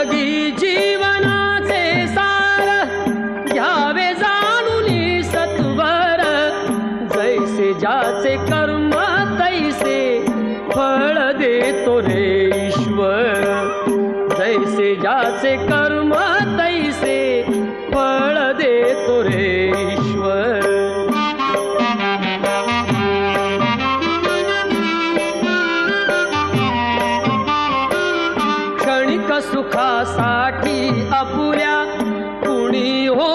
जिंदगी जीवनाचे सार घ्यावे जाणून सत्वर जैसे ज्याचे कर्म तैसे फळ देतो रे ईश्वर जैसे ज्याचे कर्म तैसे फळ देतो रे ईश्वर क्षणिक सुखासाठी अपुऱ्या कुणी हो